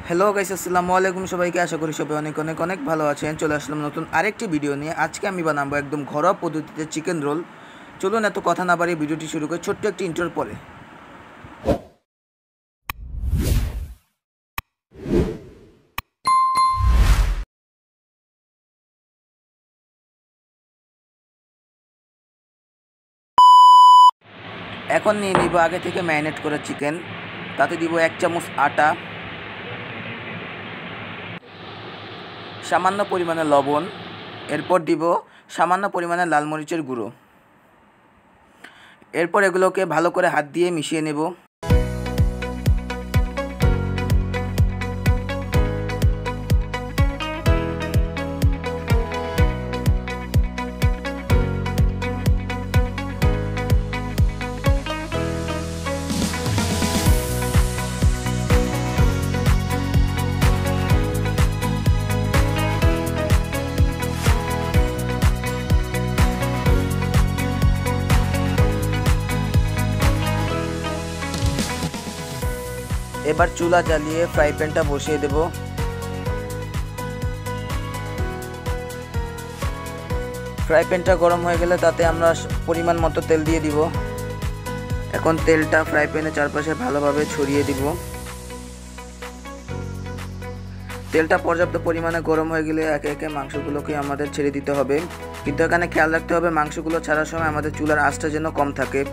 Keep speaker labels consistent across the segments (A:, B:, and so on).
A: Hello guys, আসসালামু আলাইকুম। সবাইকে আশা করি সবাই অনেক অনেক অনেক ভালো আছেন। চলে আসলাম নতুন আরেকটি ভিডিও নিয়ে। আজকে আমি বানাবো একদম ঘরোয়া পদ্ধতিতে চিকেন রোল। চলুন এত কথা না বাড়িয়ে ভিডিওটি শুরু করি ছোট্ট একটি ইন্ট্রোর পরে। এখন নিয়ে নিব আগে থেকে ম্যারিনেট করা চিকেন। তাতে দিব 1 চামচ আটা, সামান্য পরিমাণে লবণ, এরপর দিব সামান্য পরিমাণে লাল মরিচের গুঁড়ো। এরপর এগুলোকে ভালো করে হাত দিয়ে মিশিয়ে নেব। এবার চুলা জ্বালিয়ে ফ্রাই প্যানটা বসিয়ে দেব। ফ্রাই প্যানটা গরম হয়ে গেলে তাতে আমরা পরিমাণ মতো তেল দিয়ে দিব। এখন তেলটা ফ্রাই প্যানের চারপাশে ভালোভাবে ছড়িয়ে দিব। তেলটা পর্যাপ্ত পরিমাণে গরম হয়ে গেলে একে একে মাংসগুলোকে আমাদের ছেড়ে দিতে হবে। কিন্তু এখানে খেয়াল রাখতে হবে মাংসগুলো ছাড়ার সময় আমাদের চুলার আঁচটা যেন কম থাকে।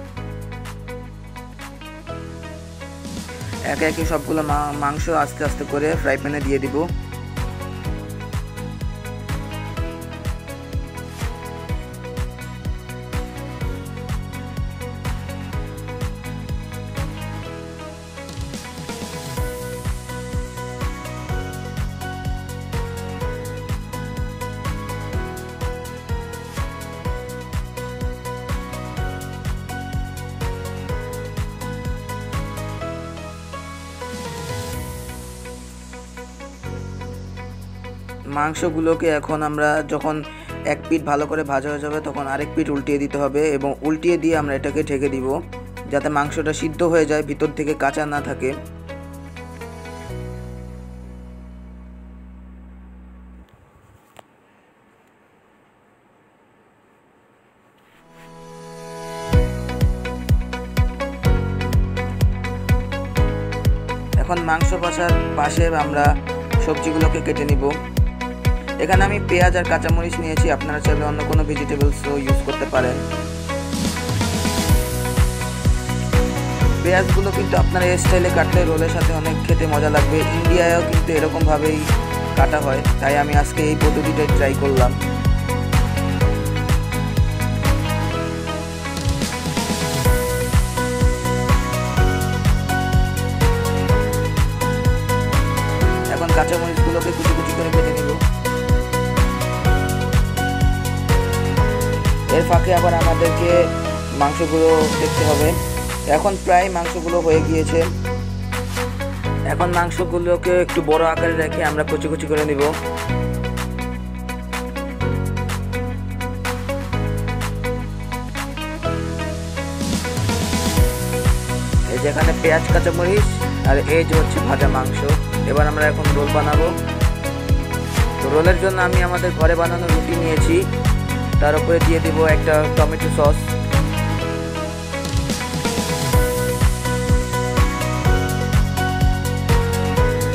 A: একে একে সবগুলো মাংস আস্তে আস্তে করে ফ্রাই প্যানে দিয়ে দিব। মাংসগুলোকে এখন আমরা যখন এক পিঠ ভালো করে ভাজা হয়ে যাবে তখন আরেক পিঠ উল্টিয়ে দিতে হবে এবং উল্টিয়ে দিয়ে আমরা এটাকে ঢেকে দিব যাতে মাংসটা সিদ্ধ হয়ে যায়, ভিতর থেকে কাঁচা না থাকে। এখন মাংস কষার পাশে আমরা সবজিগুলোকে কেটে নিব। এখানে আমি পেঁয়াজ আর কাঁচামরিচ নিয়েছি, আপনারা চাইলে অন্য কোনো ভেজিটেবলসও ইউজ করতে পারেন। পেঁয়াজগুলো কিন্তু আপনারা এই স্টাইলে কাটলে রোলের সাথে অনেক খেতে মজা লাগবে। ইন্ডিয়ায়ও কিন্তু এরকমভাবেই কাটা হয়, তাই আমি আজকে এই পদ্ধতিটাই ট্রাই করলাম। এখন কাঁচামরিচগুলোকে কুচি কুচি করে কেটে নিব। এর ফাঁকে আবার আমাদেরকে মাংসগুলো দেখতে হবে। এখন প্রায় মাংসগুলো হয়ে গিয়েছে। এখন মাংসগুলোকে একটু বড় আকারে রেখে আমরা কুচি কুচি করে নিব। এই যেখানে পেঁয়াজ কাঁচামরিচ আর এই যে হচ্ছে ভাজা মাংস। এবার আমরা এখন রোল বানাবো। তো রোলের জন্য আমি আমাদের ঘরে বানানো রুটি নিয়েছি, তার উপরে দিয়ে দেব একটা টমেটো সস।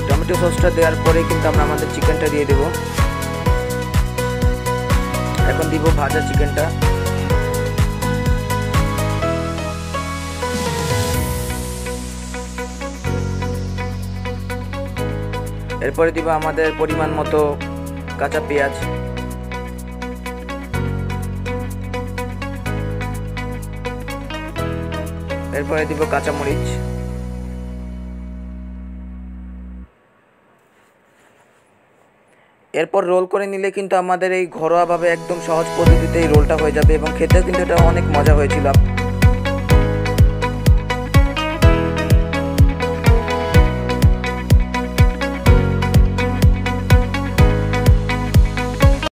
A: টমেটো সসটা দেওয়ার পরে কিন্তু আমরা আমাদের চিকেনটা দিয়ে দেব। এখন দিব ভাজা চিকেনটা। এরপরে দিব আমাদের পরিমাণ মতো কাঁচা পেঁয়াজ। এরপরে দিব কাঁচামরিচ। এরপর রোল করে নিলে কিন্তু আমাদের এই ঘরোয়াভাবে একদম সহজ পদ্ধতিতে এই রোলটা হয়ে যাবে এবং খেতেও কিন্তু এটা অনেক মজা হয়েছিল।